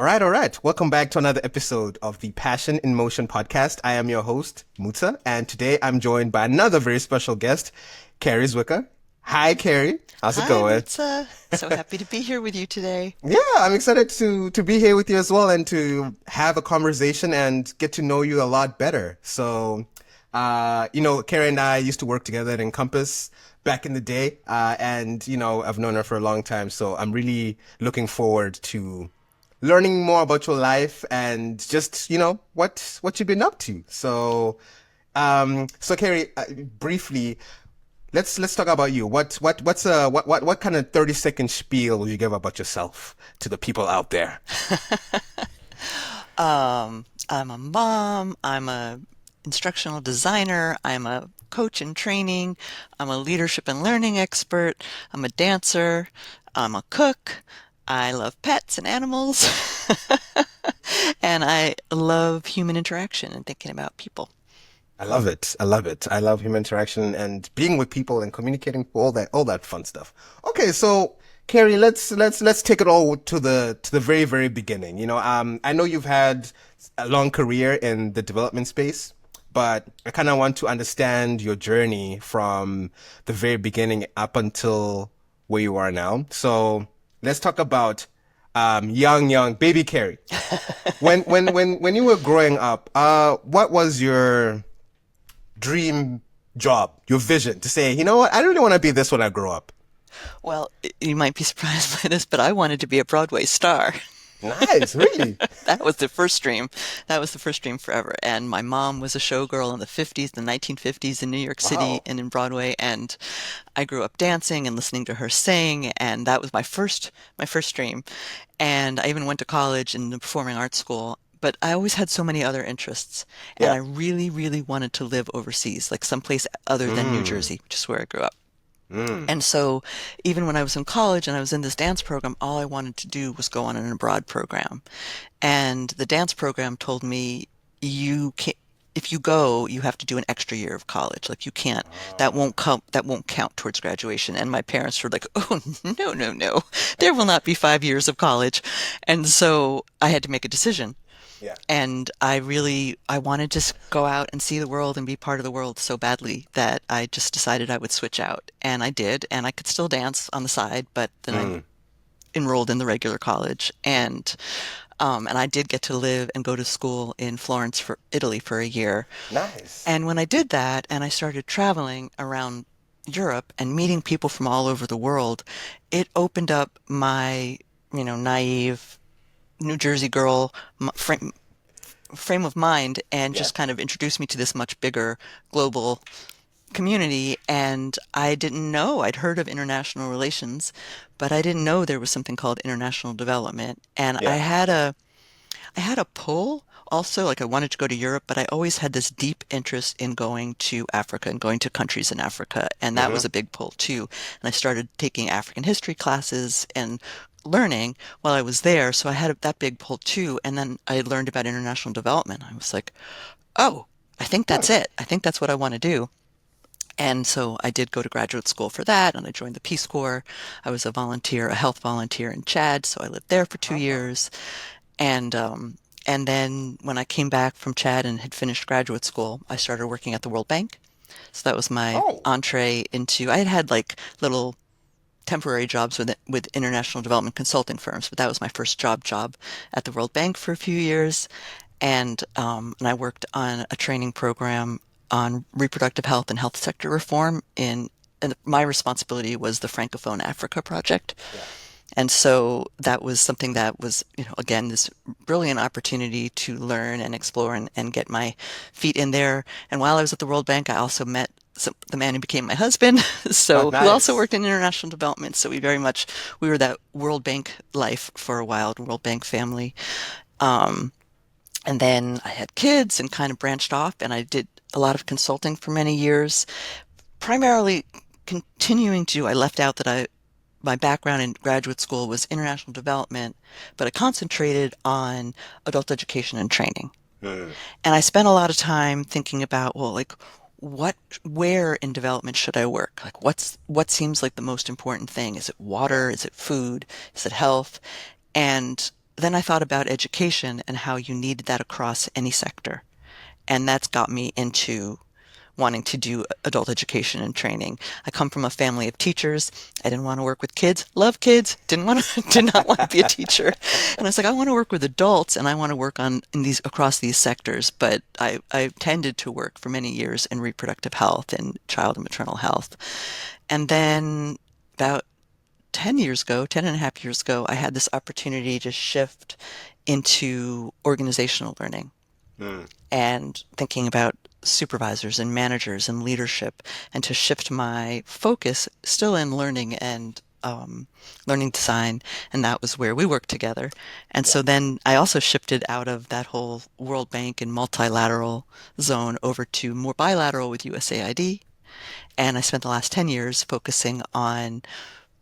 All right. Welcome back to another episode of the Passion in Motion podcast. I am your host, Muta, and today I'm joined by another very special guest, Carrie Zwicker. Hi, Carrie. How's it Hi, going? Mutsa. So happy to be here with you today. Yeah, I'm excited to be here with you as well and to have a conversation and get to know you a lot better. Carrie and I used to work together at Encompass back in the day, and I've known her for a long time. So I'm really looking forward to learning more about your life and just what you've been up to. So Carrie, briefly, let's talk about you. What kind of 30-second spiel will you give about yourself to the people out there? I'm a mom, I'm a instructional designer, I'm a coach in training, I'm a leadership and learning expert, I'm a dancer, I'm a cook, I love pets and animals, and I love human interaction and thinking about people. I love it. I love it. I love human interaction and being with people and communicating, all that fun stuff. Okay, so Carrie, let's take it all to the very very beginning. I know you've had a long career in the development space, but I kind of want to understand your journey from the very beginning up until where you are now. So let's talk about young baby Carrie. When you were growing up, what was your dream job, your vision to say, you know what, I really want to be this when I grow up? Well, you might be surprised by this, but I wanted to be a Broadway star. Nice, really? That was the first dream. That was the first dream forever. And my mom was a showgirl in the 50s, the 1950s in New York City Wow. and in Broadway. And I grew up dancing and listening to her sing. And that was my first dream. And I even went to college in the performing arts school. But I always had so many other interests. And I Yeah. really, really wanted to live overseas, like someplace other than New Mm, Jersey, which is where I grew up. mm. And so even when I was in college and I was in this dance program, all I wanted to do was go on an abroad program. And the dance program told me, you can't, if you go, you have to do an extra year of college. Like you can't, that won't count towards graduation. And my parents were like, oh, no, no, no, there will not be 5 years of college. And so I had to make a decision. Yeah. And I wanted to go out and see the world and be part of the world so badly that I just decided I would switch out. And I did, and I could still dance on the side, but then I Mm. enrolled in the regular college. And I did get to live and go to school in Florence for Italy for a year. Nice. And when I did that and I started traveling around Europe and meeting people from all over the world, it opened up my, naive New Jersey girl frame of mind and Yeah. just kind of introduced me to this much bigger global community. And I didn't know, I'd heard of international relations, but I didn't know there was something called international development. And I Yeah. had a pull also, like I wanted to go to Europe, but I always had this deep interest in going to Africa and going to countries in Africa. And that Mm-hmm. was a big pull too. And I started taking African history classes and learning while I was there. So I had that big pull too. And then I learned about international development. I was like, oh, I think that's Nice. it. I think that's what I want to do. And so I did go to graduate school for that, and I joined the Peace Corps. I was a volunteer, a health volunteer in Chad, so I lived there for two Wow. years. And and then when I came back from Chad and had finished graduate school, I started working at the World Bank. So that was my Oh, entree into. I had had like little temporary jobs with international development consulting firms, but that was my first job at the World Bank for a few years. And I worked on a training program on reproductive health and health sector reform and my responsibility was the Francophone Africa project. yeah. And so that was something that was, again, this brilliant opportunity to learn and explore and get my feet in there. And while I was at the World Bank, I also met the man who became my husband, Oh, so who also nice. worked in international development. So we were that World Bank life for a while, World Bank family. Um, and then I had kids and kind of branched off, and I did a lot of consulting for many years, primarily continuing to, I left out that my background in graduate school was international development, but I concentrated on adult education and training. Mm. And I spent a lot of time thinking about, well, like, where in development should I work? Like, what seems like the most important thing? Is it Yeah. water? Is it food? Is it health? And then I thought about education and how you needed that across any sector. And that's got me into wanting to do adult education and training. I come from a family of teachers. I didn't want to work with kids. Love kids. Didn't want to, did not want to be a teacher. And I was like, I want to work with adults and I want to work on in these across these sectors. But I tended to work for many years in reproductive health and child and maternal health. And then about 10 years ago, 10 and a half years ago, I had this opportunity to shift into organizational learning Mm, and thinking about supervisors and managers and leadership, and to shift my focus still in learning and learning design. And that was where we worked together. And yeah. so then I also shifted out of that whole World Bank and multilateral zone over to more bilateral with USAID. And I spent the last 10 years focusing on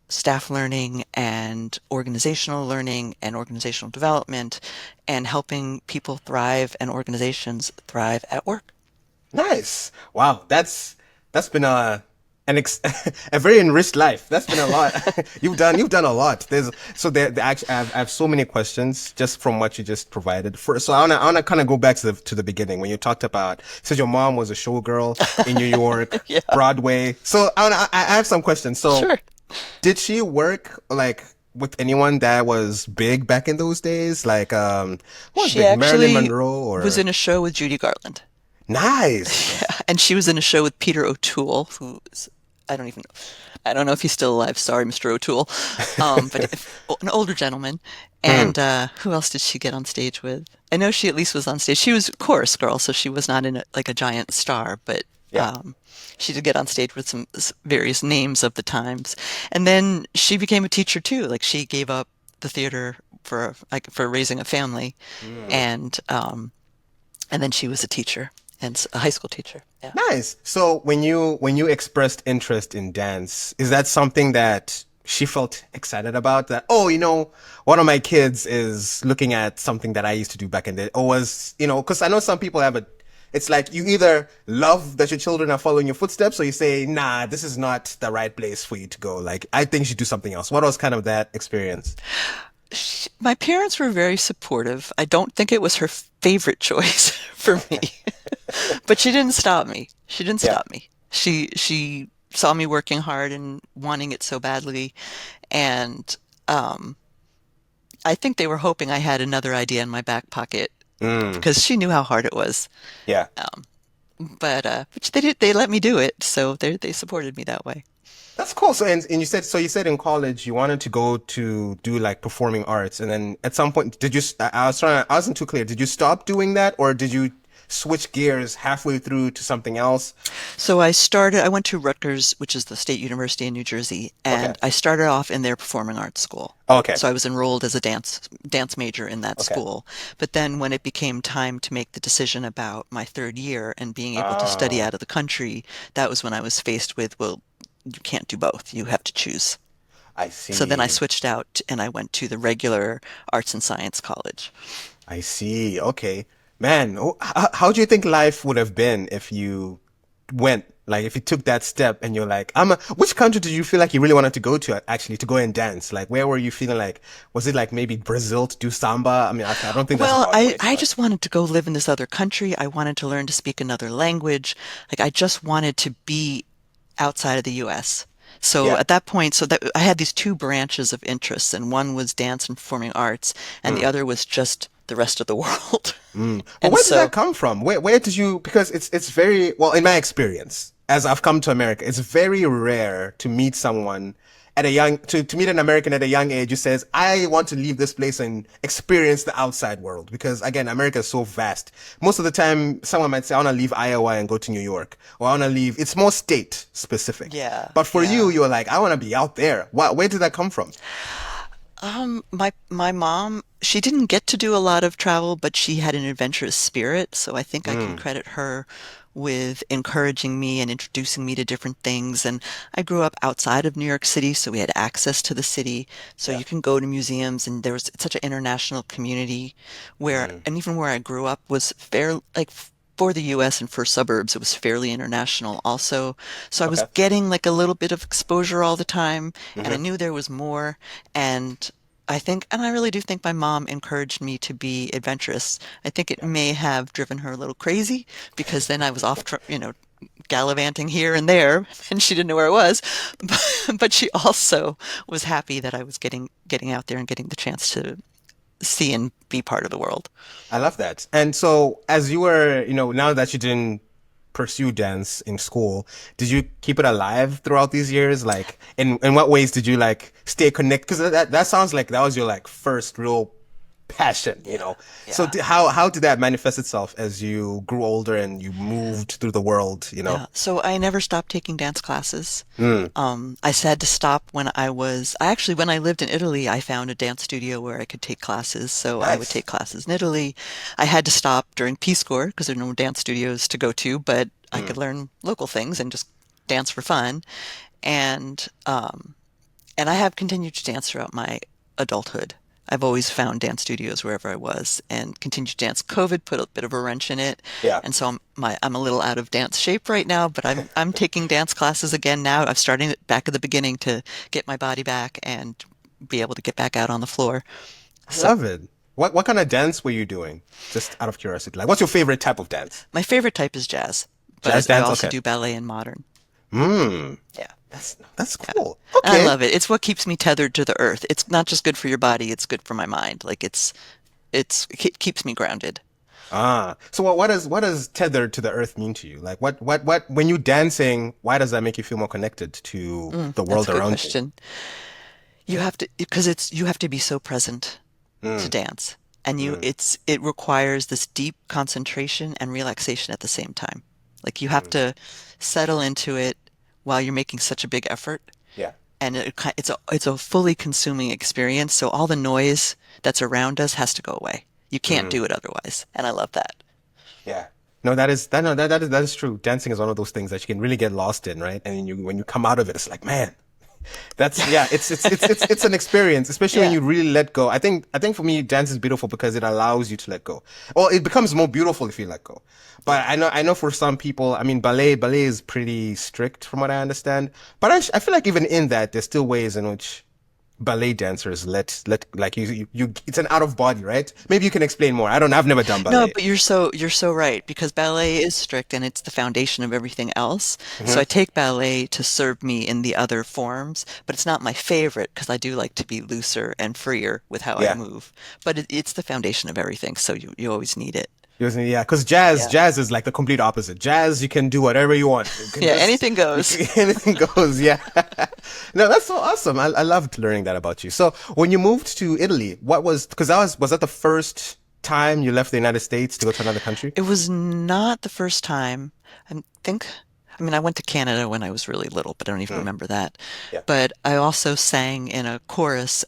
staff learning and organizational learning and organizational development and helping people thrive and organizations thrive at work. Nice. Wow, that's been a very enriched life. That's been a lot. You've done a lot. There actually I have so many questions just from what you just provided. First, so I wanna kind of go back to the beginning when you talked about said your mom was a showgirl in New York, Yeah, Broadway. So I have some questions. So sure. did she work like with anyone that was big back in those days? Like what was She big? Marilyn actually Monroe was or in a show with Judy Garland. nice. Yeah, and she was in a show with Peter O'Toole, who's I don't even know. I don't know if he's still alive. Sorry, Mr. O'Toole. But an older gentleman. Hmm. And who else did she get on stage with? I know she at least was on stage. She was a chorus girl, so she was not in like a giant star, but Yeah. she did get on stage with some various names of the times. And then she became a teacher too. Like she gave up the theater for like for raising a family, Hmm. and and then she was a teacher and a high school teacher. Yeah. Nice. So when you expressed interest in dance, is that something that she felt excited about? That oh, one of my kids is looking at something that I used to do back in the or was because I know some people have a. It's like you either love that your children are following your footsteps, or you say, nah, this is not the right place for you to go. Like I think you should do something else. What was kind of that experience? My parents were very supportive. I don't think it was her favorite choice for me, but she didn't stop me. She didn't Yeah. stop me. She saw me working hard and wanting it so badly, and um, I think they were hoping I had another idea in my back pocket Mm, because she knew how hard it was. yeah. But they did. They let me do it, so they supported me that way. That's cool. And you said in college you wanted to go to do like performing arts, and then at some point did you? I wasn't too clear. Did you stop doing that, or did you switch gears halfway through to something else? So I went to Rutgers, which is the state university in New Jersey, Okay. and I started off in their performing arts school. Okay. So I was enrolled as a dance major in that Okay. school. But then when it became time to make the decision about my third year and being able to study Oh, out of the country, that was when I was faced with, well, you can't do both. You have to choose. I So then I see. switched out and I went to the regular arts and science college. I see. Okay. Man, how do you think life would have been if you went, like, if you took that step and you're like, which country did you feel like you really wanted to go to actually to go and dance? Like, where were you feeling like, was it like maybe Brazil to do samba? I mean, I don't think that's a Well, far I, place, I but just wanted to go live in this other country. I wanted to learn to speak another language. Like I just wanted to be outside of the US. So yeah. at that point, so that I had these two branches of interests, and one was dance and performing arts, and the Mm, other was just the rest of the world. mm. But And where did that so, come from? Where did you, because it's very, well, in my experience, as I've come to America, it's very rare to meet someone at a young to meet an American at a young age who says, I want to leave this place and experience the outside world. Because again, America is so vast. Most of the time, someone might say, I want to leave Iowa and go to New York. Or I want to leave, it's more state specific. yeah, But for you, yeah. you're like, I want to be out there. Where did that come from? My mom, she didn't get to do a lot of travel, but she had an adventurous spirit, so I think I can Mm, credit her with encouraging me and introducing me to different things. And I grew up outside of New York City, so we had access to the city. So yeah. you can go to museums, and there was it's such an international community where, Mm, and even where I grew up was fair, like for the US and for suburbs, it was fairly international also. So I was okay. getting like a little bit of exposure all the time, and I Hmm. knew there was more. And I think, and I really do think my mom encouraged me to be adventurous. I think it Yeah. may have driven her a little crazy because then I was off, gallivanting here and there, and she didn't know where I was. But she also was happy that I was getting out there and getting the chance to see and be part of the world. I love that. And so, as you were, now that you didn't pursue dance in school, did you keep it alive throughout these years? Like, in what ways did you like stay connected? Because that sounds like that was your like first real passion, Yeah, So yeah. how did that manifest itself as you grew older and you moved through the world? Yeah, so I never stopped taking dance classes. Mm, I had to stop when I lived in Italy, I found a dance studio where I could take classes. So I would nice. take classes in Italy. I had to stop during Peace Corps because there are no dance studios to go to, but I Mm, could learn local things and just dance for fun. And, um, and I have continued to dance throughout my adulthood. I've always found dance studios wherever I was and continued to dance. COVID put a bit of a wrench in it, yeah. and so I'm a little out of dance shape right now, but I'm taking dance classes again now. I'm starting it back at the beginning to get my body back and be able to get back out on the floor. I So love it. What kind of dance were you doing? Just out of curiosity. Like, what's your favorite type of dance? my favorite type is jazz, Jazz but I dance? also Okay. do ballet and modern. Hmm. Yeah. That's Yeah. cool. And I Okay. love it. It's what keeps me tethered to the earth. It's not just good for your body, it's good for my mind. Like it keeps me grounded. Ah, so what does tethered to the earth mean to you? Like what when you dancing, why does that make you feel more connected to the That's a world good around you? question. You have to because it's you have to be so present to Mm, dance. And mm, it requires this deep concentration and relaxation at the same time. Like you have mm. to settle into it while you're making such a big effort. Yeah. And it's a fully consuming experience. So all the noise that's around us has to go away. You can't Mm, do it otherwise. And I love that. yeah. No, that is that no that is true. Dancing is one of those things that you can really get lost in, right? And you when you come out of it, it's like, man, that's yeah, it's an experience, especially when Yeah. you really let go. I think for me, dance is beautiful because it allows you to let go. Well, it becomes more beautiful if you let go. Yeah. But I know for some people, I mean, ballet is pretty strict from what I understand. But I feel like even in that, there's still ways in which ballet dancers let like you it's an out of body, right? Maybe you can explain more. I don't. I've never done No, ballet. but you're so right because ballet is strict and it's the foundation of everything else. So Hmm. I take ballet to serve me in the other forms, but it's not my favorite because I do like to be looser and freer with how I Yeah. move. But it's the foundation of everything, so you always need it. Yeah, because jazz, Yeah. jazz is like the complete opposite. Jazz, you can do whatever you want. You can Yeah, just, anything goes. anything goes. Yeah. No, that's so awesome. I loved learning that about you. So when you moved to Italy, because was that the first time you left the United States to go to another country? It was not the first time. I think, I mean, I went to Canada when I was really little, but I don't even Mm, remember that. yeah. But I also sang in a chorus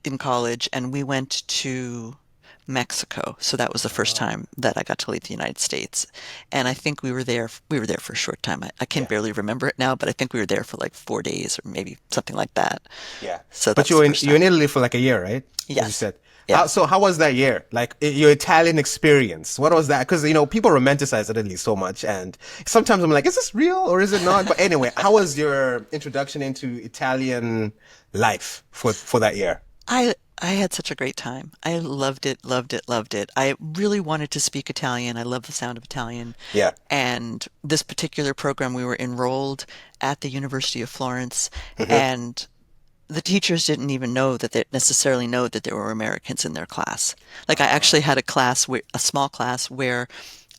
in college, and we went to Mexico. So that was the first Oh, time that I got to leave the United States. And I think we were there for a short time. I can yeah. barely remember it now, but I think we were there for like 4 days or maybe something like that. Yeah. So that But was the first you're in time. Italy for like a year, right? As you Yes. said. Yeah. How was that year? Like your Italian experience. What was that? Because people romanticize Italy so much, and sometimes I'm like, is this real or is it not? But anyway, how was your introduction into Italian life for that year? I had such a great time. I loved it, loved it, loved it. I really wanted to speak Italian. I love the sound of Italian. Yeah. And this particular program, we were enrolled at the University of Florence, Hmm. and the teachers didn't even know that they necessarily know that there were Americans in their class. Like I actually had a small class where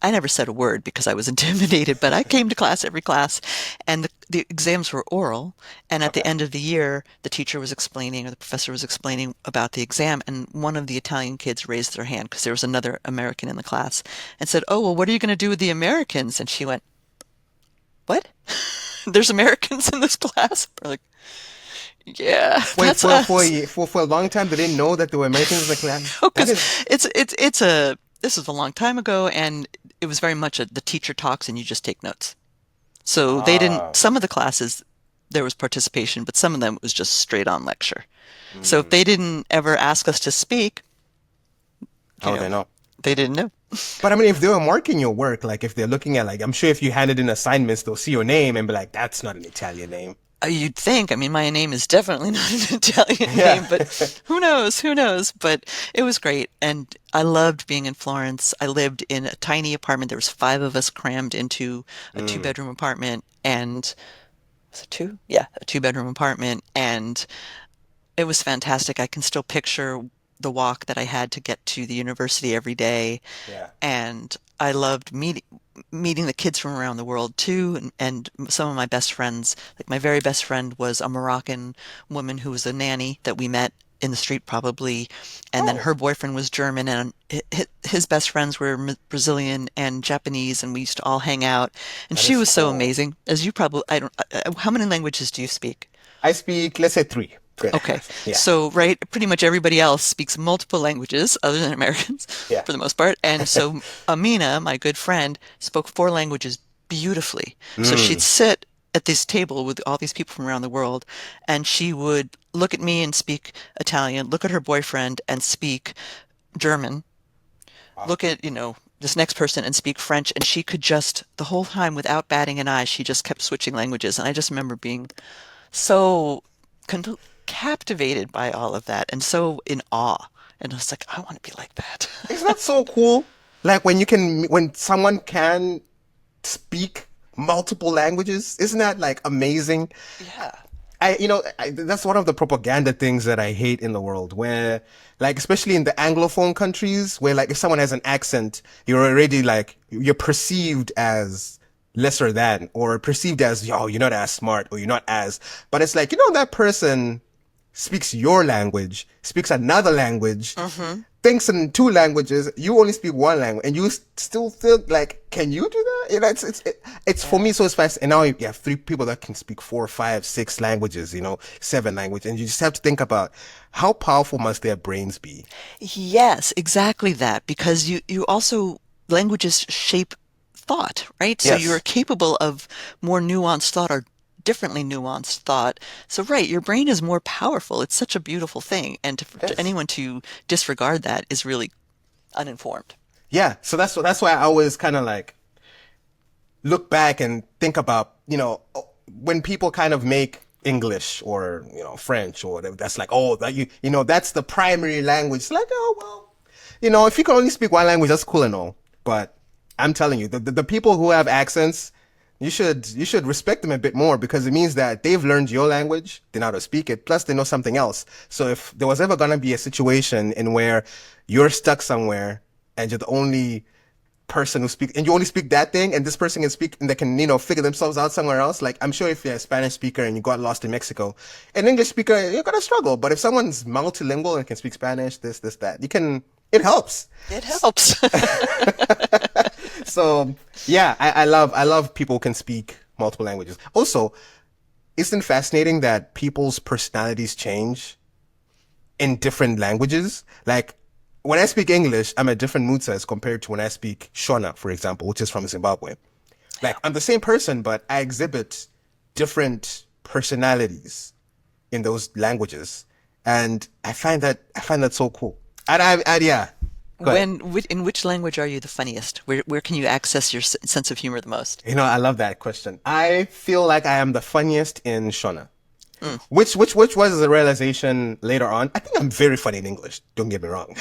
I never said a word because I was intimidated, but I came to class every class, and the exams were oral. And at the Okay. end of the year, the teacher was explaining, or the professor was explaining about the exam, and one of the Italian kids raised their hand because there was another American in the class and said, "Oh, well, what are you going to do with the Americans?" And she went, "What? There's Americans in this class?" We're like, "Yeah, Wait, that's for us." a, for a long time they didn't know that there were Americans in the class. Oh, That because is it's a this was a long time ago, and it was very much the teacher talks and you just take notes. So they didn't, ah. some of the classes there was participation, but some of them was just straight on lecture. So if Mm. they didn't ever ask us to speak, you Oh, they know, know. they didn't know. But I mean, if they were marking your work, like if they're looking at, like, I'm sure if you handed in assignments, they'll see your name and be like, that's not an Italian name. You'd think. I mean, my name is definitely not an Italian Yeah. name, but who knows? Who knows? But it was great, and I loved being in Florence. I lived in a tiny apartment. There was five of us crammed into a Mm. two-bedroom apartment, and was it two? Yeah, a two-bedroom apartment, and it was fantastic. I can still picture the walk that I had to get to the university every day, Yeah. and I loved meeting the kids from around the world too, and some of my best friends. Like my very best friend was a Moroccan woman who was a nanny that we met in the street probably, and then Oh, her boyfriend was German, and his best friends were Brazilian and Japanese, and we used to all hang out. And that she is was so cool. amazing. As you probably, I don't, how many languages do you speak? I speak, let's say three and a Okay, half. Yeah. so right, pretty much everybody else speaks multiple languages other than Americans Yeah. for the most part. And so Amina, my good friend, spoke four languages beautifully. So she'd Mm. sit at this table with all these people from around the world, and she would look at me and speak Italian, look at her boyfriend and speak German, Wow. look at, this next person and speak French, and she could just, the whole time without batting an eye, she just kept switching languages. And I just remember being so con captivated by all of that and so in awe. And I was like, I want to be like that. Isn't that so cool? Like when someone can speak multiple languages, isn't that like amazing? Yeah. That's one of the propaganda things that I hate in the world, where, like, especially in the Anglophone countries, where, like, if someone has an accent, you're already like, you're perceived as lesser than, or perceived as, yo, you're not as smart, or you're not as, but it's like, that person speaks your language, speaks another language, Hmm. thinks in two languages, you only speak one language, and you still feel like, can you do that? It's for Yeah. me so it's fast. And now you have three people that can speak four, five, six languages, seven languages, and you just have to think about how powerful must their brains be. Yes, exactly that. Because you also, languages shape thought, right? So you're Yes, capable of more nuanced thought or differently nuanced thought. So, right, your brain is more powerful. It's such a beautiful thing. And to yes, anyone to disregard that is really uninformed. yeah. So that's why I always kind of like look back and think about, when people kind of make English or, French or whatever, that's like, oh, that that's the primary language. It's like, oh, well, if you can only speak one language, that's cool and all. But I'm telling you, the people who have accents, you should respect them a bit more because it means that they've learned your language, they know how to speak it, plus they know something else. So if there was ever gonna be a situation in where you're stuck somewhere and you're the only person who speak and you only speak that thing and this person can speak and they can figure themselves out somewhere else, like I'm sure if you're a Spanish speaker and you got lost in Mexico, an English speaker, you're gonna struggle, but if someone's multilingual and can speak Spanish, this that, it helps. It helps. So yeah, I love people who can speak multiple languages. Also, isn't it fascinating that people's personalities change in different languages? Like when I speak English, I'm a different mood as compared to when I speak Shona, for example, which is from Zimbabwe. Like I'm the same person, but I exhibit different personalities in those languages, and I find that so cool. Yeah, go ahead. In which language are you the funniest? Where can you access your sense of humor the most? I love that question. I feel like I am the funniest in Shona. Mm. Which was the realization later on. I think I'm very funny in English. Don't get me wrong,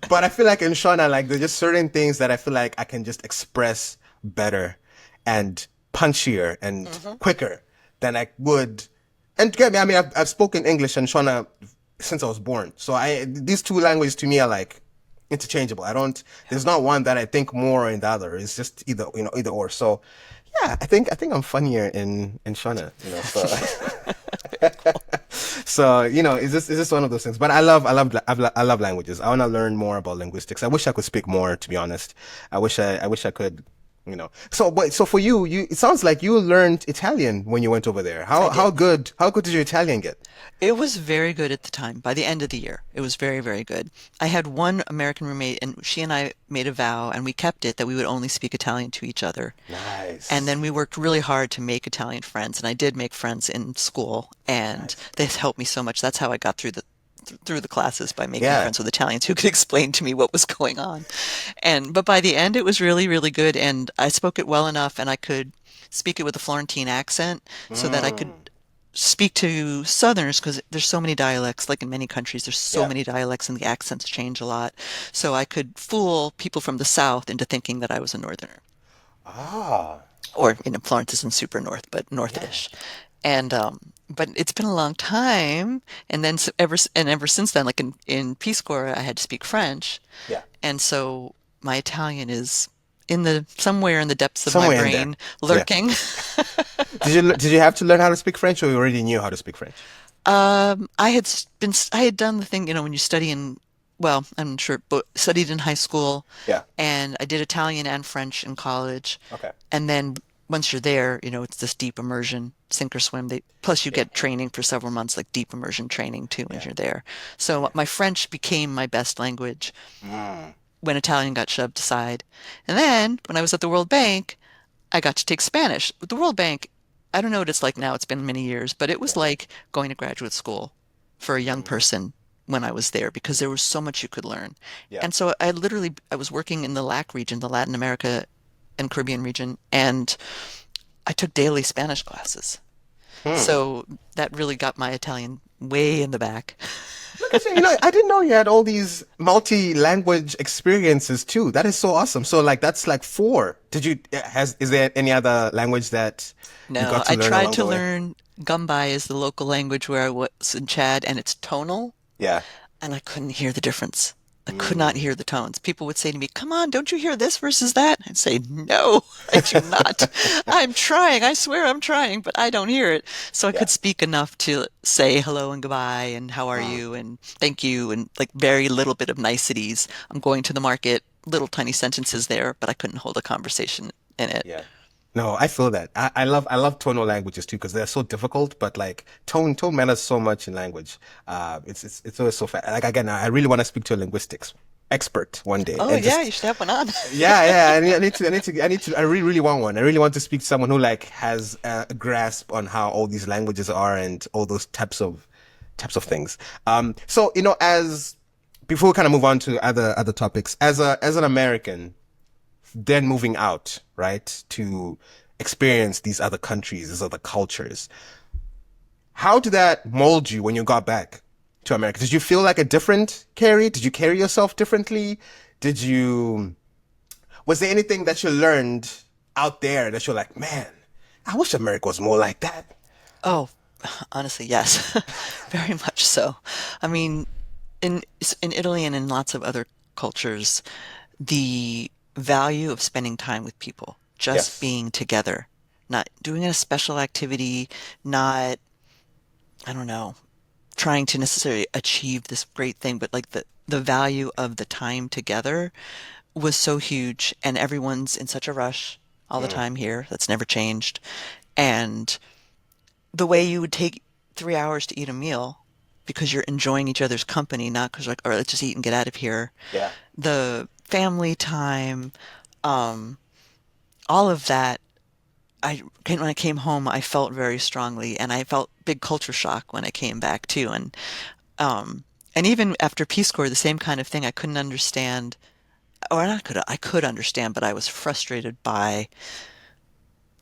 but I feel like in Shona, like there's just certain things that I feel like I can just express better and punchier and Hmm. quicker than I would. And get me, I mean, I've spoken English and Shona since I was born, so these two languages to me are like interchangeable. I don't. There's not one that I think more in the other. It's just either or. So yeah, I think I'm funnier in Shona. So. Very cool. So it's just one of those things. But I love languages. I want to learn more about linguistics. I wish I could speak more. To be honest, I wish I could. So for you, it sounds like you learned Italian when you went over there. I How did. how good did your Italian get? It was very good at the time. By the end of the year, it was very, very good. I had one American roommate, and she and I made a vow, and we kept it that we would only speak Italian to each other. And Nice, then we worked really hard to make Italian friends, and I did make friends in school, and nice. this helped me so much. That's how I got through the classes by making Yeah. friends with Italians who could explain to me what was going on. And but by the end, it was really, really good, and I spoke it well enough, and I could speak it with a Florentine accent so that I could Mm. speak to Southerners because there's so many dialects, like in many countries, there's so Yeah. many dialects and the accents change a lot. So I could fool people from the South into thinking that I was a Northerner. Ah. Or, Florence isn't super north, but Yeah. north-ish. And but it's been a long time, and then ever since then, like in Peace Corps, I had to speak French, Yeah. and so my Italian is in the somewhere in the depths of my Somewhere in there. brain, Yeah. lurking. Did you have to learn how to speak French, or you already knew how to speak French? I had done the thing, when you study well, I'm sure, but studied in high school, Yeah. and I did Italian and French in college. Okay. And then once you're there, it's this deep immersion, sink or swim. Plus you Yeah. get training for several months, like deep immersion training too, when Yeah. you're there. So Yeah. my French became my best language Mm. when Italian got shoved aside. And then when I was at the World Bank, I got to take Spanish. With the World Bank, I don't know what it's like now. It's been many years, but it was Yeah. like going to graduate school for a young Mm. person when I was there because there was so much you could learn. Yeah. And so I was working in the LAC region, the Latin America and Caribbean region, and I took daily Spanish classes. Hmm. So that really got my Italian way in the back. Look at you. I didn't know you had all these multi-language experiences too. That is so awesome. So like that's like four. Is there any other language that you No, got to I learn tried along to the way? learn Gumbai is the local language where I was in Chad, and it's tonal. Yeah. And I couldn't hear the difference. I could not Mm. hear the tones. People would say to me, "Come on, don't you hear this versus that?" I'd say, "No, I do not. I'm trying. I swear I'm trying, but I don't hear it." So I Yeah. could speak enough to say hello and goodbye and how are Mm. you and thank you and like very little bit of niceties. I'm going to the market, little tiny sentences there, but I couldn't hold a conversation in it. Yeah. No, I feel that. I love tonal languages too because they're so difficult, but like tone matters so much in language. It's always so fast. Like again, I really want to speak to a linguistics expert one day Oh and yeah, you just should have one on. yeah, yeah. I really, really want one. I really want to speak to someone who like has a grasp on how all these languages are and all those types of things. So as before we kind of move on to other topics, as an American, then moving out, right, to experience these other countries, these other cultures. How did that mold you when you got back to America? Did you feel like a different Carrie? Did you carry yourself differently? Did you Was there anything that you learned out there that you're like, man, I wish America was more like that? Oh, honestly, yes. Very much so. I mean, in in Italy and in lots of other cultures, the value of spending time with people, just Yes. being together, not doing a special activity, not, I don't know, trying to necessarily achieve this great thing, but like the value of the time together was so huge, and everyone's in such a rush all the Mm, time here. That's never changed. And the way you would take 3 hours to eat a meal because you're enjoying each other's company, not because like, all right, let's just eat and get out of here. yeah. The family time, um, all of that. When I came home, I felt very strongly, and I felt big culture shock when I came back too. Um, and even after Peace Corps, the same kind of thing. I couldn't understand, or not could I could understand, but I was frustrated by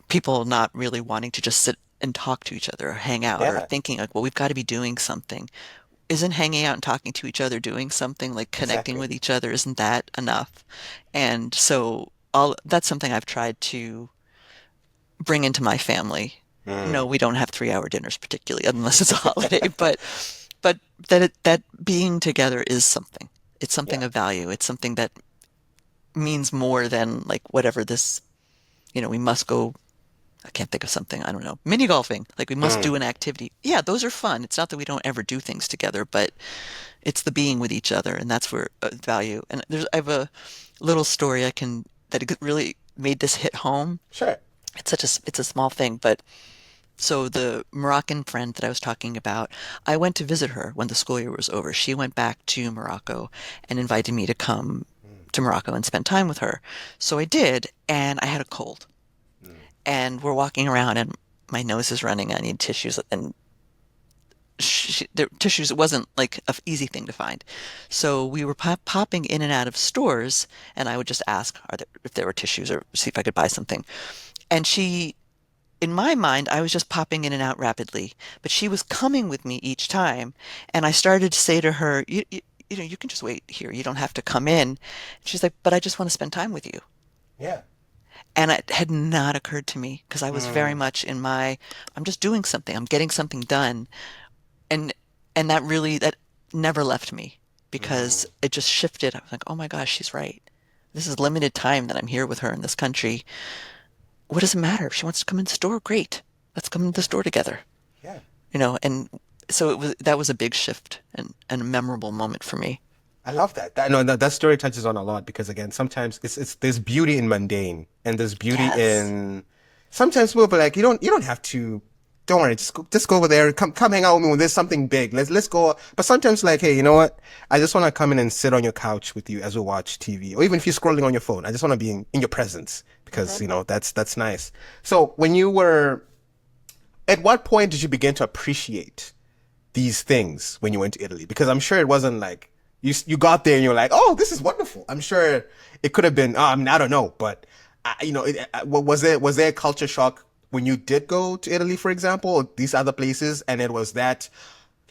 people not really wanting to just sit and talk to each other or hang out or Yeah. thinking like, well, we've got to be doing something. Isn't hanging out and talking to each other doing something like connecting Exactly. with each other? Isn't that enough? And so all that's something I've tried to bring into my family. No, Mm, we don't have 3 hour dinners particularly unless it's a holiday, but that being together is something. It's something yeah. of value. It's something that means more than like whatever this, we must go. I can't think of something. I don't know. Mini golfing. Like we must Mm, do an activity. Yeah, those are fun. It's not that we don't ever do things together, but it's the being with each other, and that's where value. And I have a little story that really made this hit home. sure. It's a small thing, but so the Moroccan friend that I was talking about, I went to visit her when the school year was over. She went back to Morocco and invited me to come Mm, to Morocco and spend time with her. So I did, and I had a cold. mm, And we're walking around, and my nose is running. I need tissues, and the tissues, it wasn't like an easy thing to find. So we were popping in and out of stores, and I would just ask if there were tissues or see if I could buy something. And she in my mind, I was just popping in and out rapidly, but she was coming with me each time. And I started to say to her, you know, you can just wait here. You don't have to come in. She's like, but I just want to spend time with you. Yeah. And it had not occurred to me because I was very Mm, much in my, I'm just doing something. I'm getting something done. And that really, that never left me because mm, it just shifted. I was like, oh my gosh, she's right. This is limited time that I'm here with her in this country. What does it matter? If she wants to come in the store, great. Let's come in the yeah. store together. Yeah. You know, and so it was that was a big shift and a memorable moment for me. I love that. That story touches on a lot because again, sometimes it's there's beauty in mundane and there's beauty Yes. in sometimes people be like, you don't have to don't worry, just go over there, come hang out with me when there's something big. Let's go. But sometimes like, hey, you know what? I just want to come in and sit on your couch with you as we watch TV. Or even if you're scrolling on your phone. I just want to be in your presence because, Hmm. that's nice. So when you were at what point did you begin to appreciate these things when you went to Italy? Because I'm sure it wasn't like you got there and you're like, oh, this is wonderful. I'm sure it could have been. I mean, I don't know, but was there a culture shock when you did go to Italy, for example, or these other places, and it was that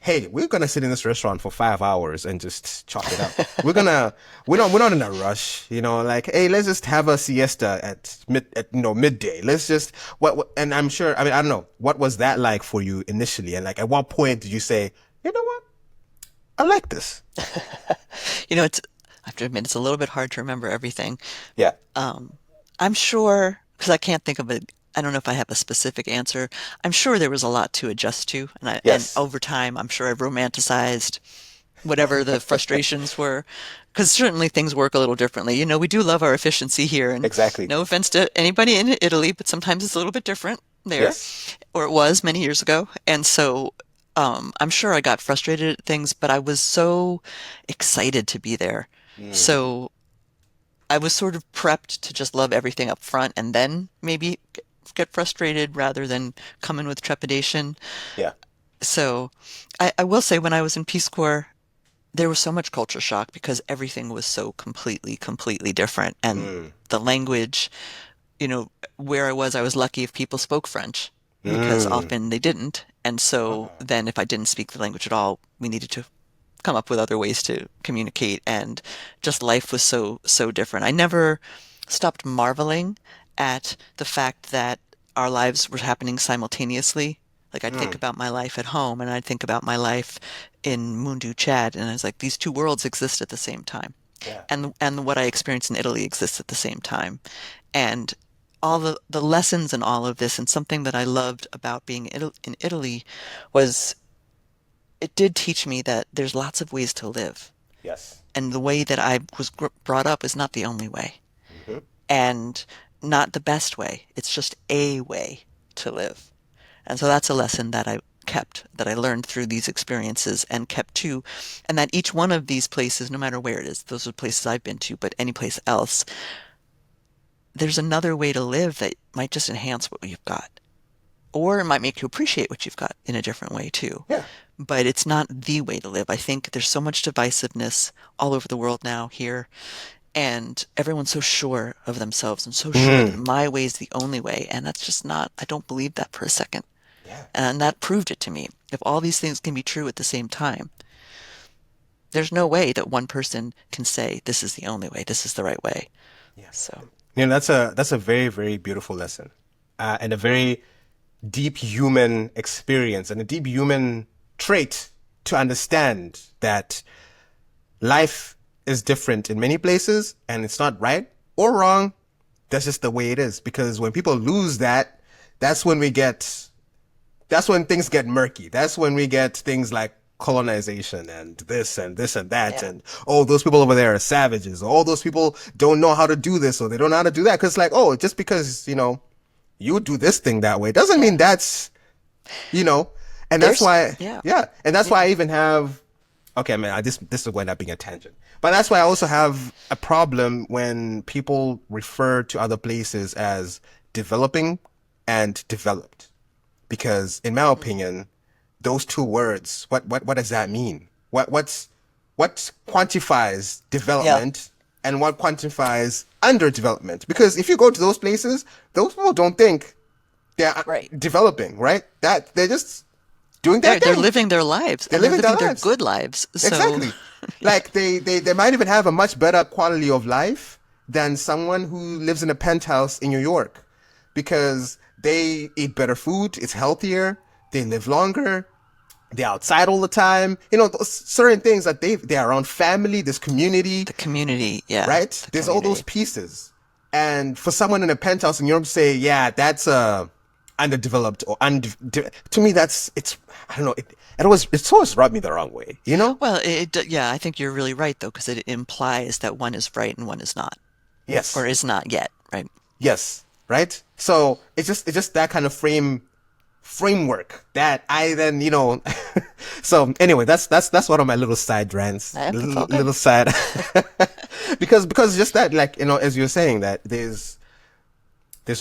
hey, we're gonna sit in this restaurant for 5 hours and just chalk it up. We're not in a rush, like, hey, let's just have a siesta at midday. Let's just and I'm sure, I mean, I don't know, what was that like for you initially? And like at what point did you say, you know what? I like this. You know, I have to admit, it's a little bit hard to remember everything. Yeah. Um, I'm sure, because I can't think of it. I don't know if I have a specific answer. I'm sure there was a lot to adjust to, and Yes. over time, I'm sure I've romanticized whatever the frustrations were, because certainly things work a little differently. You know, we do love our efficiency here, and Exactly. no offense to anybody in Italy, but sometimes it's a little bit different there, Yes. or it was many years ago. And so I'm sure I got frustrated at things, but I was so excited to be there. Hmm. So I was sort of prepped to just love everything up front and then maybe get frustrated rather than come in with trepidation. Yeah. So I will say when I was in Peace Corps, there was so much culture shock because everything was so completely, completely different. And Mm. the language, you know, where I was lucky if people spoke French because Mm. often they didn't. And so Uh-huh. then if I didn't speak the language at all, we needed to come up with other ways to communicate. And just life was so, so different. I never stopped marveling at the fact that our lives were happening simultaneously. Like I'd think Mm. about my life at home and I'd think about my life in Mundu, Chad, and I was like, these two worlds exist at the same time. Yeah. And what I experienced in Italy exists at the same time. And all the lessons in all of this, and something that I loved about being in Italy was it did teach me that there's lots of ways to live. Yes. And the way that I was brought up is not the only way Hmm. and not the best way. It's just a way to live. And so that's a lesson that I kept, that I learned through these experiences and kept too. And that each one of these places, no matter where it is, those are places I've been to, but any place else, there's another way to live that might just enhance what you've got. Or it might make you appreciate what you've got in a different way too. Yeah. But it's not the way to live. I think there's so much divisiveness all over the world now here, and everyone's so sure of themselves and so sure that Mm. my way is the only way. And that's just not, I don't believe that for a second. Yeah. And that proved it to me. If all these things can be true at the same time, there's no way that one person can say, this is the only way, this is the right way. Yeah. So, That's a very, very beautiful lesson, and a very deep human experience and a deep human trait to understand that life is different in many places and it's not right or wrong. That's just the way it is. Because when people lose that, that's when we get that's when things get murky. That's when we get things like colonization and this and this and that. yeah. And oh, those people over there are savages. Or all those people don't know how to do this or they don't know how to do that. Cause like, oh, just because, you do this thing that way doesn't mean Yeah. that's, you know, and that's There's, why, yeah. yeah. And that's why Yeah. I even have, okay, man, this is going to end up being a tangent. But that's why I also have a problem when people refer to other places as developing and developed because in my Mm. opinion those two words what does that mean what quantifies Yeah. development and what quantifies underdevelopment because if you go to those places those people don't think They're Right. developing, right? That they're just doing their They're thing. living their lives They're and they're living their living their lives. good lives. So, Exactly. yeah. Like they might even have a much better quality of life than someone who lives in a penthouse in New York because they eat better food, it's healthier, they live longer, they're outside all the time. You know, those certain things that they're around family, this community, The community, yeah, right? the There's all those community. pieces. And for someone in a penthouse in Europe to say, yeah, that's underdeveloped or to me that's it's I don't know, it's always rubbed me the wrong way, you know? Well, yeah, I think you're really right though, because it implies that one is right and one is not, or Yes. is not yet, right? Yes. Right? So it's just that kind of framework that I then, so anyway, that's one of my little side rants, That's all good. little side because just that, like, as you're saying, that there's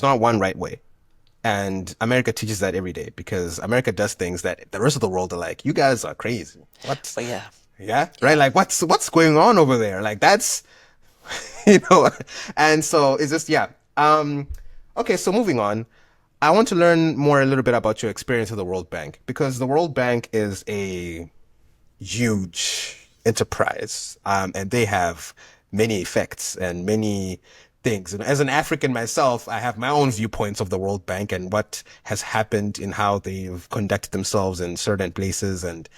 not one right way. And America teaches that every day because America does things that the rest of the world are like, you guys are crazy. What? But yeah, Yeah, right? yeah. Like what's going on over there? Like that's you know, and so it's just, yeah. Okay, so moving on. I want to learn more a little bit about your experience at the World Bank because the World Bank is a huge enterprise, and they have many effects and many things. And as an African myself, I have my own viewpoints of the World Bank and what has happened in how they've conducted themselves in certain places and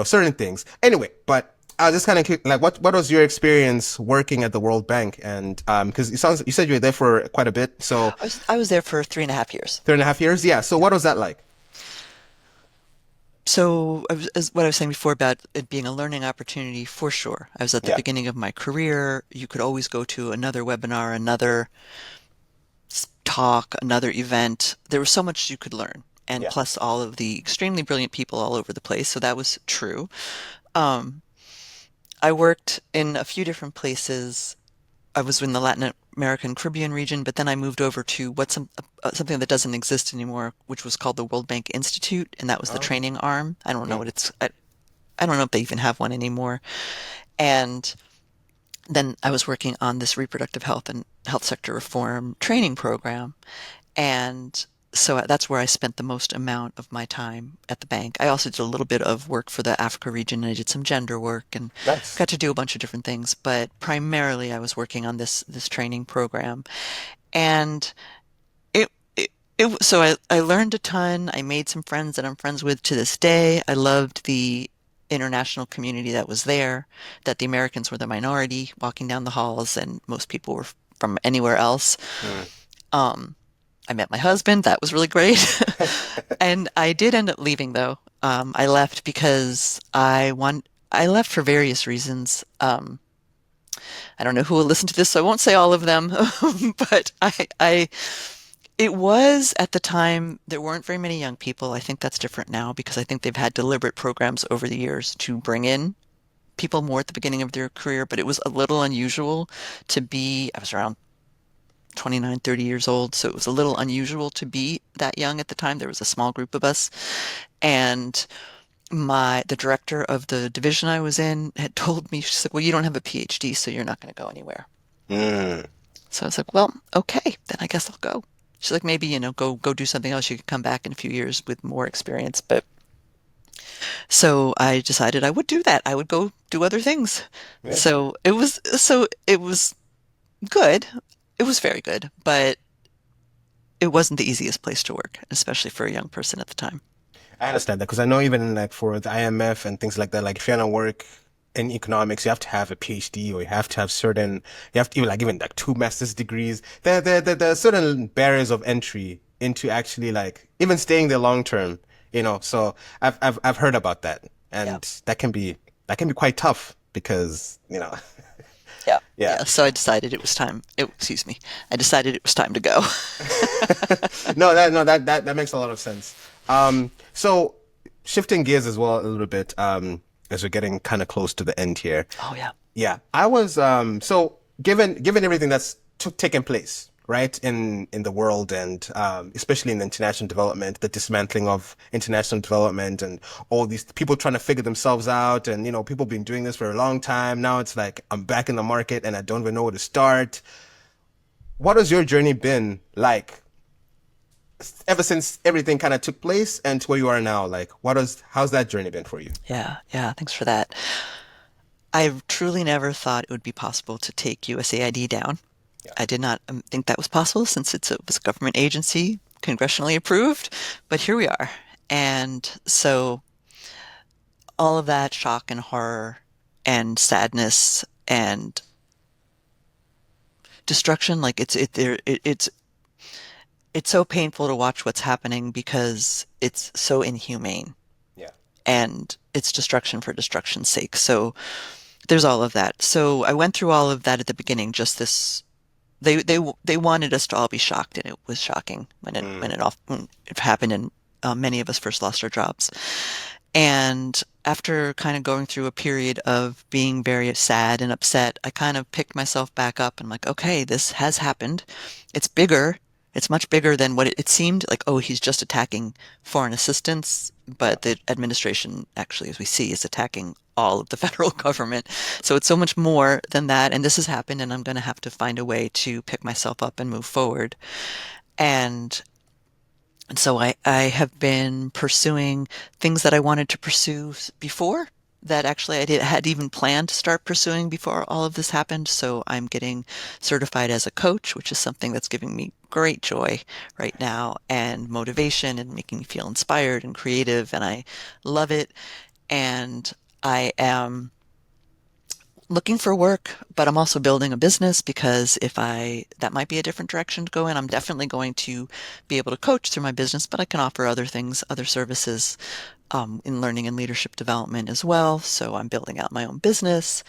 certain things. Anyway, but I was just kind of like, what was your experience working at the World Bank? And because you said you were there for quite a bit, so I was there for 3.5 years. 3.5 years, yeah. So what was that like? So, as what I was saying before about it being a learning opportunity, for sure. I was at the Yeah, beginning of my career. You could always go to another webinar, another talk, another event. There was so much you could learn, and yeah. plus all of the extremely brilliant people all over the place. So that was true. Um, I worked in a few different places. I was in the Latin American Caribbean region, but then I moved over to something that doesn't exist anymore, which was called the World Bank Institute, and that was the Oh, training arm. I don't know mm, what I don't know if they even have one anymore. And then I was working on this reproductive health and health sector reform training program. And so that's where I spent the most amount of my time at the bank. I also did a little bit of work for the Africa region. And I did some gender work and nice. got to do a bunch of different things, but primarily I was working on this training program. And so I learned a ton. I made some friends that I'm friends with to this day. I loved the international community that was there, that the Americans were the minority walking down the halls and most people were from anywhere else. Mm. Um, I met my husband. That was really great. And I did end up leaving though. I left because I left for various reasons. I don't know who will listen to this, so I won't say all of them. But it was at the time, there weren't very many young people. I think that's different now because I think they've had deliberate programs over the years to bring in people more at the beginning of their career, but it was a little unusual I was around 29, 30 years old, so it was a little unusual to be that young at the time. There was a small group of us, and the director of the division I was in had told me, she said, "Well, you don't have a PhD, so you're not going to go anywhere." Mm. So I was like, "Well, okay, then I guess I'll go." She's like, "Maybe, go do something else. You could come back in a few years with more experience." But so I decided I would do that. I would go do other things. Yeah. So it was good. It was very good, but it wasn't the easiest place to work, especially for a young person at the time. I understand that because I know even like for the IMF and things like that, like if you're gonna work in economics, you have to have a PhD or you have to have you have to even like two master's degrees. There are certain barriers of entry into actually like even staying there long term, So I've heard about that, Yeah. and that can be quite tough because Yeah. yeah. Yeah. So I decided it was time. Excuse me. I decided it was time to go. No, that makes a lot of sense. So shifting gears as well a little bit, as we're getting kind of close to the end here. Oh, yeah. Yeah, I was so given everything that's taken place, right, in the world and especially in international development, the dismantling of international development and all these people trying to figure themselves out and people been doing this for a long time. Now it's like I'm back in the market and I don't even know where to start. What has your journey been like ever since everything kind of took place and to where you are now, like how's that journey been for you? Yeah, yeah, thanks for that. I truly never thought it would be possible to take USAID down. Yeah. I did not think that was possible since it was a government agency, congressionally approved, but here we are. And so all of that shock and horror and sadness and destruction, like it's so painful to watch what's happening because it's so inhumane Yeah. and it's destruction for destruction's sake. So there's all of that. So I went through all of that at the beginning, just this they wanted us to all be shocked, and it was shocking Mm. when it happened, and many of us first lost our jobs. And after kind of going through a period of being very sad and upset, I kind of picked myself back up and I'm like, okay, this has happened. It's bigger. It's much bigger than what it seemed like. Oh, he's just attacking foreign assistance, Yeah. but the administration actually, as we see, is attacking all of the federal government. So it's so much more than that. And this has happened, and I'm going to have to find a way to pick myself up and move forward. And so I have been pursuing things that I wanted to pursue before that actually had even planned to start pursuing before all of this happened. So I'm getting certified as a coach, which is something that's giving me great joy right Nice. now and motivation and making me feel inspired and creative. And I love it. And I am looking for work, but I'm also building a business because if that might be a different direction to go in. I'm definitely going to be able to coach through my business, but I can offer other things, other services, in learning and leadership development as well. So I'm building out my own business.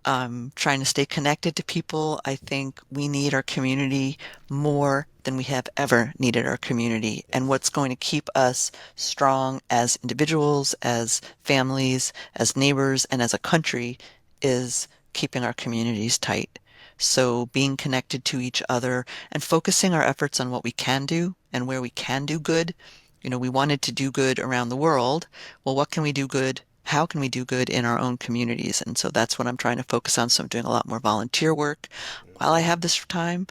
Trying to stay connected to people. I think we need our community more than we have ever needed our community. And Yes. what's going to keep us strong as individuals, as families, as neighbors, and as a country is keeping our communities tight. So being connected to each other and focusing our efforts on what we can do and where we can do good. We wanted to do good around the world. Well, what can we do good? How can we do good in our own communities? And so that's what I'm trying to focus on. So I'm doing a lot more volunteer work while I Mm. have this time.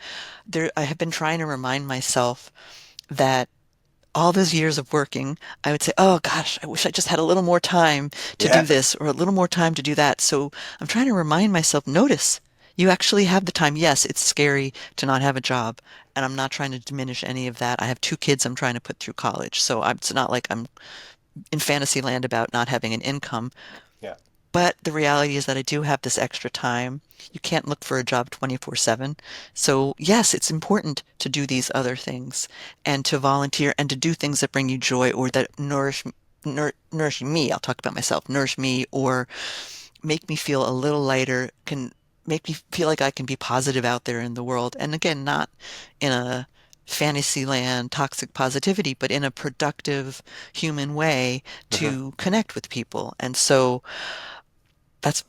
I have been trying to remind myself that all those years of working, I would say, oh gosh, I wish I just had a little more time to do Yeah. this or a little more time to do that. So I'm trying to remind myself, notice you actually have the time. Yes, it's scary to not have a job, and I'm not trying to diminish any of that. I have two kids I'm trying to put through college. So it's not like I'm in fantasy land about not having an income. Yeah. But the reality is that I do have this extra time. You can't look for a job 24/7. So, yes, it's important to do these other things and to volunteer and to do things that bring you joy or that nourish me. I'll talk about myself, nourish me or make me feel a little lighter, can make me feel like I can be positive out there in the world. And again, not in a fantasy land, toxic positivity, but in a productive human way Hmm. to connect with people. And so, that's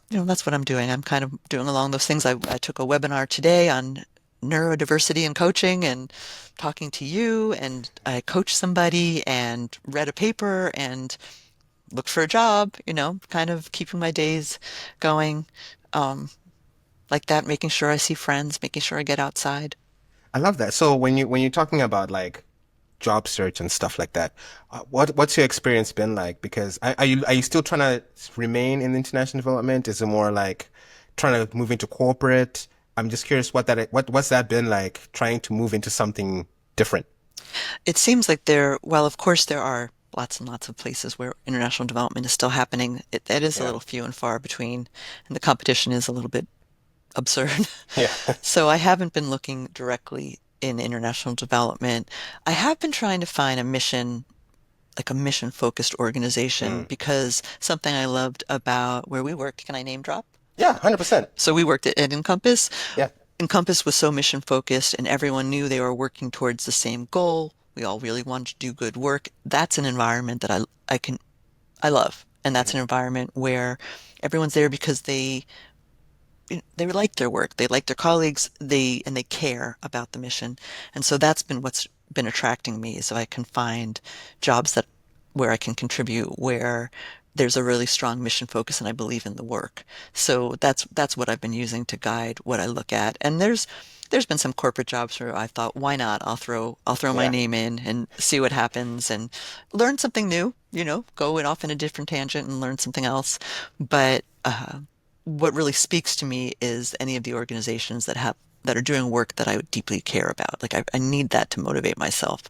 what I'm doing. I'm kind of doing along those things. I took a webinar today on neurodiversity and coaching and talking to you, and I coached somebody and read a paper and looked for a job, kind of keeping my days going, um, like that, making sure I see friends, making sure I get outside. I love that. So when you're talking about like job search and stuff like that, what's your experience been like? Because are you still trying to remain in international development? Is it more like trying to move into corporate? I'm just curious what's that been like trying to move into something different? It seems like well, of course, there are lots and lots of places where international development is still happening. It is a Yeah. little few and far between, and the competition is a little bit absurd. Yeah. So I haven't been looking directly in international development. I have been trying to find like a mission focused organization Mm. because something I loved about where we worked, can I name drop? Yeah, 100%. So we worked at Encompass. Yeah. Encompass was so mission focused and everyone knew they were working towards the same goal. We all really wanted to do good work. That's an environment that I love. And that's Mhm. an environment where everyone's there because they like their work, they like their colleagues, they care about the mission. And so that's been what's been attracting me is if I can find jobs that where I can contribute, where there's a really strong mission focus and I believe in the work. So that's what I've been using to guide what I look at. And there's been some corporate jobs where I thought, why not? I'll throw my Yeah. name in and see what happens and learn something new, go off in a different tangent and learn something else. But what really speaks to me is any of the organizations that are doing work that I would deeply care about. Like I need that to motivate myself.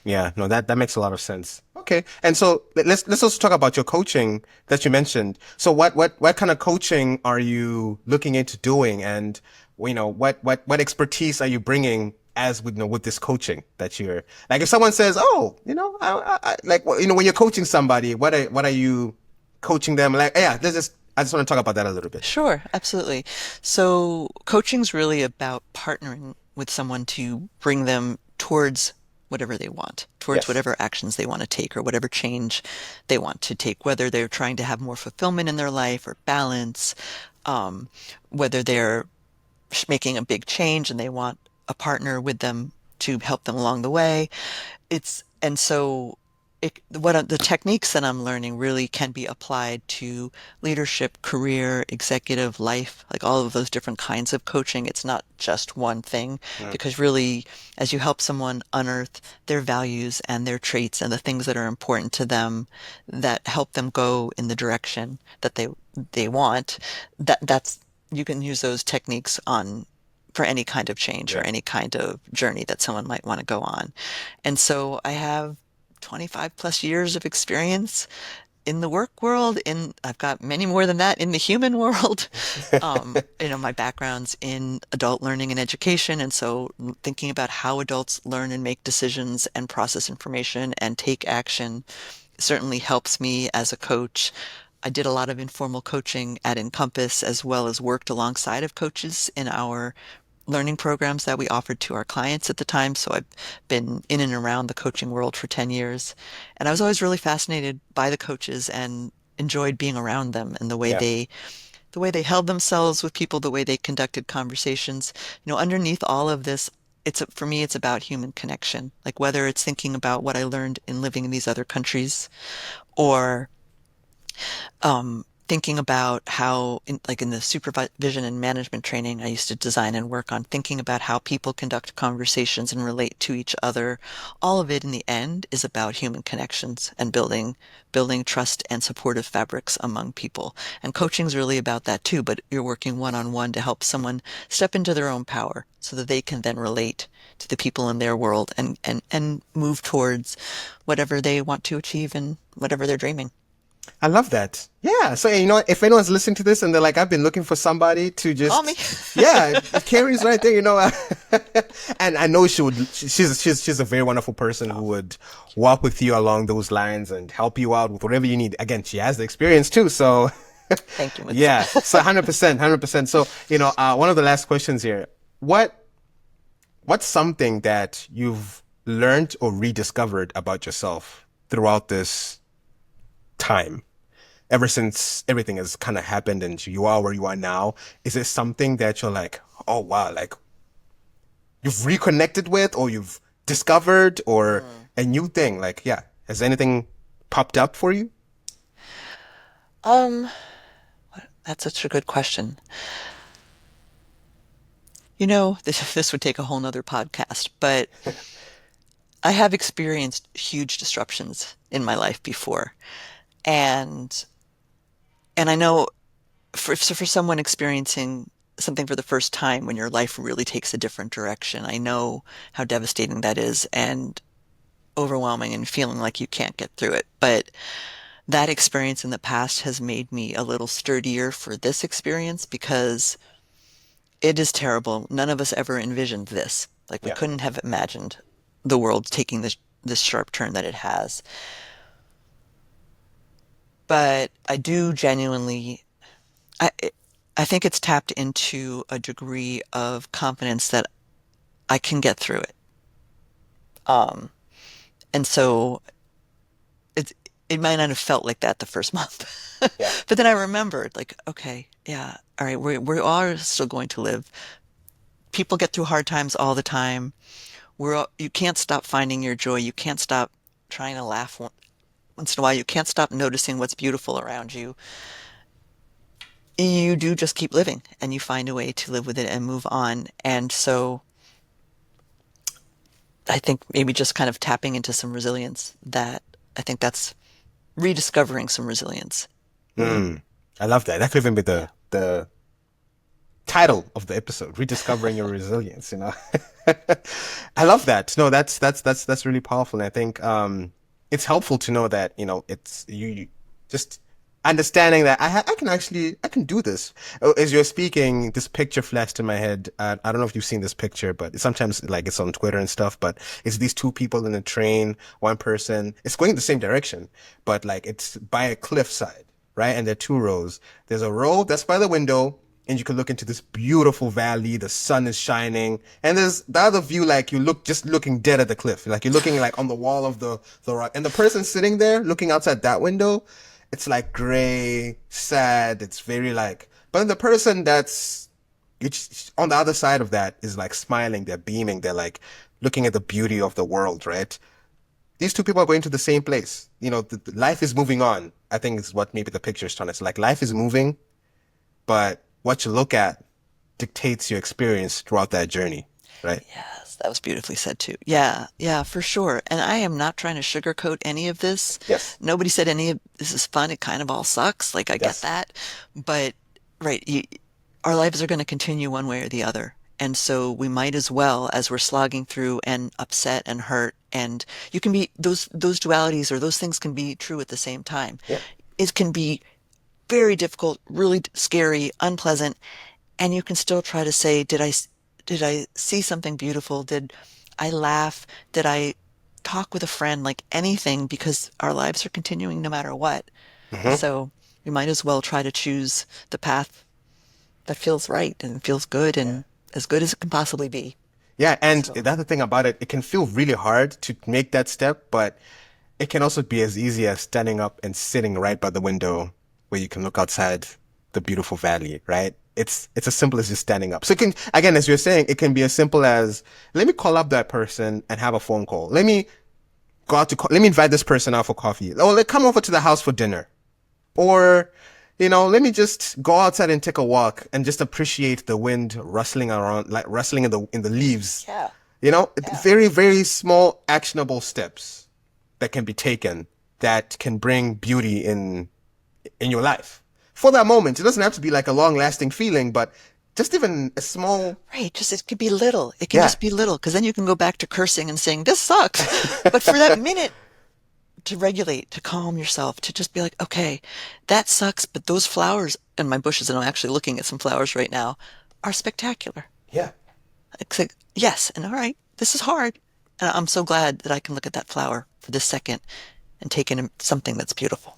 Yeah, no, that makes a lot of sense. Okay. And so let's also talk about your coaching that you mentioned. So what kind of coaching are you looking into doing, and what expertise are you bringing as with with this coaching that you're like if someone says, "Oh, like when you're coaching somebody, what are you coaching them like?" Yeah, I just want to talk about that a little bit. Sure, absolutely. So coaching's really about partnering with someone to bring them towards whatever they want, towards Yes. whatever actions they want to take or whatever change they want to take, whether they're trying to have more fulfillment in their life or balance, um, whether they're making a big change and they want a partner with them to help them along the way. It's and so the techniques that I'm learning really can be applied to leadership, career, executive life, like all of those different kinds of coaching. It's not just one thing Mm, because really, as you help someone unearth their values and their traits and the things that are important to them that help them go in the direction that they want, that's you can use those techniques on for any kind of change or yeah. any kind of journey that someone might want to go on. And so I have 25 plus years of experience in the work world, I've got many more than that in the human world. My background's in adult learning and education, and so thinking about how adults learn and make decisions and process information and take action certainly helps me as a coach. I did a lot of informal coaching at Encompass as well as worked alongside of coaches in our learning programs that we offered to our clients at the time. So I've been in and around the coaching world for 10 years. And I was always really fascinated by the coaches and enjoyed being around them and Yeah. the way they held themselves with people, the way they conducted conversations. Underneath all of this, for me, it's about human connection. Like whether it's thinking about what I learned in living in these other countries or thinking about how, like in the supervision and management training, I used to design and work on thinking about how people conduct conversations and relate to each other. All of it in the end is about human connections and building trust and supportive fabrics among people. And coaching is really about that too, but you're working one-on-one to help someone step into their own power so that they can then relate to the people in their world and move towards whatever they want to achieve and whatever they're dreaming. I love that. Yeah. So, if anyone's listening to this and they're like, I've been looking for somebody to Call me. just, yeah, Carrie's right there, and I know she's a very wonderful person who would walk with you along those lines and help you out with whatever you need. Again, she has the experience too. So, Thank you, Miss. yeah. So 100%, 100%. So, one of the last questions here, what, what's something that you've learned or rediscovered about yourself throughout this time? Ever since everything has kind of happened and you are where you are now, is it something that you're like, oh wow, like you've reconnected with or you've discovered or Mm. a new thing? Like, yeah, has anything popped up for you? Um, that's such a good question. This would take a whole nother podcast, but I have experienced huge disruptions in my life before. And and I know for someone experiencing something for the first time when your life really takes a different direction, I know how devastating that is and overwhelming and feeling like you can't get through it. But that experience in the past has made me a little sturdier for this experience because it is terrible. None of us ever envisioned this. Like we Yeah. couldn't have imagined the world taking this sharp turn that it has. But I do genuinely I I think it's tapped into a degree of confidence that I can get through it. Um, and so it it might not have felt like that the first month. Yeah. But then I remembered, like, okay, yeah, all right, we are still going to live. People get through hard times all the time. You can't stop finding your joy. You can't stop trying to laugh once in a while. You can't stop noticing what's beautiful around you. You do just keep living and you find a way to live with it and move on. And so I think maybe just kind of tapping into some resilience that I think that's rediscovering some resilience. Mm, I love that. That could even be Yeah. the title of the episode, rediscovering your resilience, you know. I love that. No, that's really powerful. And I think it's helpful to know that, you know, it's you just understanding that I can actually I can do this. As you're speaking, this picture flashed in my head. I don't know if you've seen this picture, but sometimes like it's on Twitter and stuff, but it's these two people in a train, one person, it's going the same direction, but like it's by a cliffside, right? And there are two rows. There's a row that's by the window, and you can look into this beautiful valley. The sun is shining, and there's the other view, like you look just looking dead at the cliff, like you're looking like on the wall of the rock, and the person sitting there looking outside that window, it's like gray, sad. It's very like, but then the person that's it's on the other side of that is like smiling. They're beaming. They're like looking at the beauty of the world, right? These two people are going to the same place. You know, the life is moving on. I think is what maybe the picture is trying to say. Like life is moving, but what you look at dictates your experience throughout that journey, right? Yes, that was beautifully said too. Yeah, yeah, for sure. And I am not trying to sugarcoat any of this. Yes. Nobody said any of this is fun. It kind of all sucks. Like I get Yes. that. But right, our lives are going to continue one way or the other. And so we might as well, as we're slogging through and upset and hurt, and you can be those dualities or those things can be true at the same time. Yeah. It can be very difficult, really scary, unpleasant, and you can still try to say, did I see something beautiful? Did I laugh? Did I talk with a friend? Like anything, because our lives are continuing no matter what. Hmm. So we might as well try to choose the path that feels right and feels good Yeah. and as good as it can possibly be. Yeah. And So, the other thing about it, it can feel really hard to make that step, but it can also be as easy as standing up and sitting right by the window where you can look outside the beautiful valley, right? It's as simple as just standing up. So it can, again, as you're saying, it can be as simple as let me call up that person and have a phone call. Let me go out to, let me invite this person out for coffee. Oh, let come over to the house for dinner. Or, you know, let me just go outside and take a walk and just appreciate the wind rustling around, like rustling in the leaves. yeah, You know, yeah. very, very small actionable steps that can be taken that can bring beauty in your life. For that moment, it doesn't have to be like a long lasting feeling, but just even a small, Right. Just it could be little. It can yeah. just be little because then you can go back to cursing and saying, this sucks. But for that minute, to regulate, to calm yourself, to just be like, okay, that sucks, but those flowers in my bushes, and I'm actually looking at some flowers right now, are spectacular. Yeah. It's like, yes, and all right, this is hard. And I'm so glad that I can look at that flower for this second and take in something that's beautiful.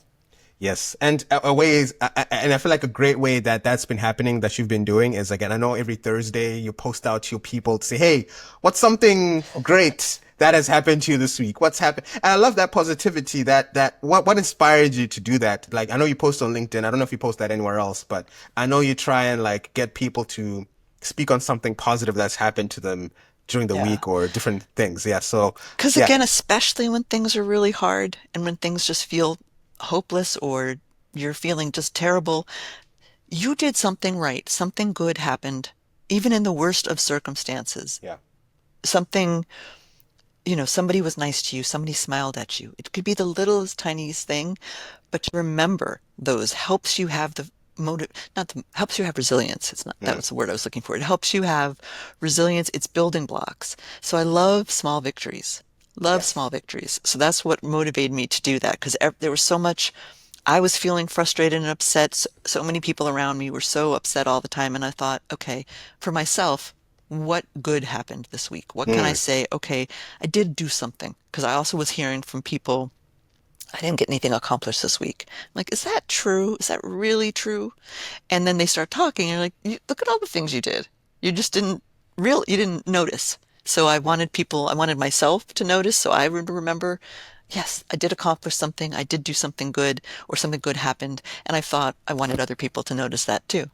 Yes, and a way is, and I feel like a great way that that's been happening that you've been doing is again, I know every Thursday you post out to your people to say, hey, what's something great that has happened to you this week? What's happened? And I love that positivity. What inspired you to do that? Like, I know you post on LinkedIn. I don't know if you post that anywhere else, but I know you try and like get people to speak on something positive that's happened to them during the Yeah. week or different things. Yeah. So Because yeah. again, especially when things are really hard and when things just feel hopeless or you're feeling just terrible, you did something right. Something good happened, even in the worst of circumstances. Yeah. Something, somebody was nice to you, somebody smiled at you. It could be the littlest, tiniest thing, but to remember those helps you have the motive, not the, helps you have resilience. It's not, that Mm, was the word I was looking for. It helps you have resilience. It's building blocks. So I love small victories. Love small yes. victories. So that's what motivated me to do that because there was so much I was feeling frustrated and upset. So many people around me were so upset all the time. And I thought, okay, for myself, what good happened this week? What can I Mm, say? Okay, I did do something. Because I also was hearing from people, I didn't get anything accomplished this week. I'm like, is that true? Is that really true? And then they start talking, and you're like, look at all the things you did. You just you didn't notice. So I wanted myself to notice, so I would remember, yes, I did accomplish something, I did do something good, or something good happened, and I thought I wanted other people to notice that too.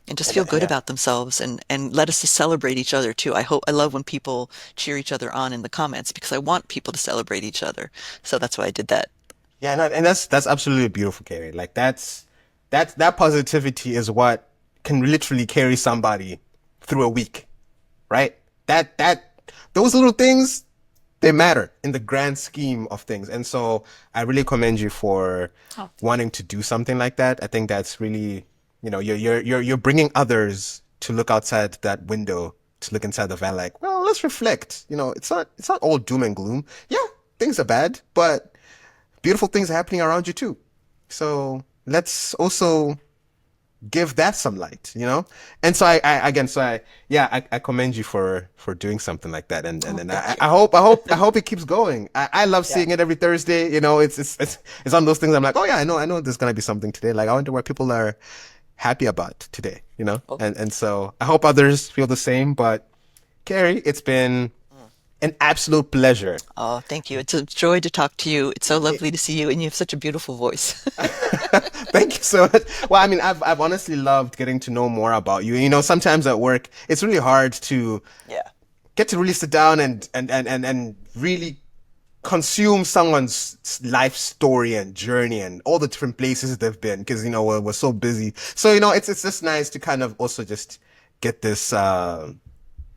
And just feel good yeah. about themselves and let us to celebrate each other too. I love when people cheer each other on in the comments because I want people to celebrate each other. So that's why I did that. Yeah, and that's absolutely beautiful, Carrie. Like that positivity is what can literally carry somebody through a week, right? That those little things, they matter in the grand scheme of things. And so I really commend you for Oh, wanting to do something like that. I think that's really, you're bringing others to look outside that window, to look inside the van like, well, let's reflect. It's not all doom and gloom. Yeah, things are bad, but beautiful things are happening around you too. So let's also give that some light. And so I commend you for doing something like that. And oh, then thank you. I hope it keeps going. I love Yeah. seeing it every Thursday. It's one of those things. I'm like, oh yeah, I know there's gonna be something today. Like I wonder what people are happy about today. Well, And so I hope others feel the same. But Carrie, it's been mm. an absolute pleasure. Oh, thank you. It's a joy to talk to you. It's so lovely to see you, and you have such a beautiful voice. Thank you so much. Well, I mean, I've honestly loved getting to know more about you. Sometimes at work, it's really hard to Yeah. get to really sit down and really consume someone's life story and journey and all the different places they've been because we're so busy. So it's just nice to kind of also just get this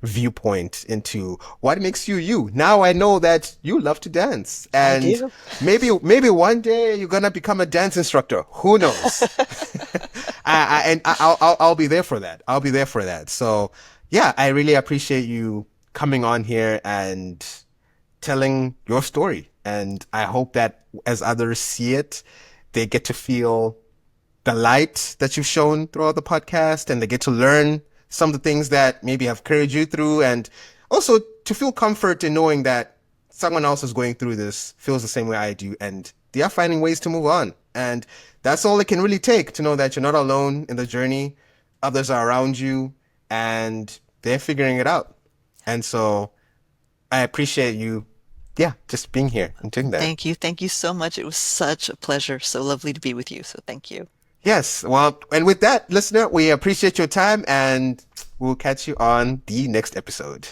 viewpoint into what makes you you. Now I know that you love to dance, I and do. maybe one day you're gonna become a dance instructor. Who knows? I'll be there for that. I'll be there for that. So yeah, I really appreciate you coming on here and telling your story. And I hope that as others see it, they get to feel the light that you've shown throughout the podcast and they get to learn some of the things that maybe have carried you through and also to feel comfort in knowing that someone else is going through this, feels the same way I do, and they are finding ways to move on. And that's all it can really take to know that you're not alone in the journey. Others are around you and they're figuring it out. And so I appreciate you, yeah, just being here and doing that. Thank you. Thank you so much. It was such a pleasure. So lovely to be with you. So thank you. Yes. Well, and with that, listener, we appreciate your time and we'll catch you on the next episode.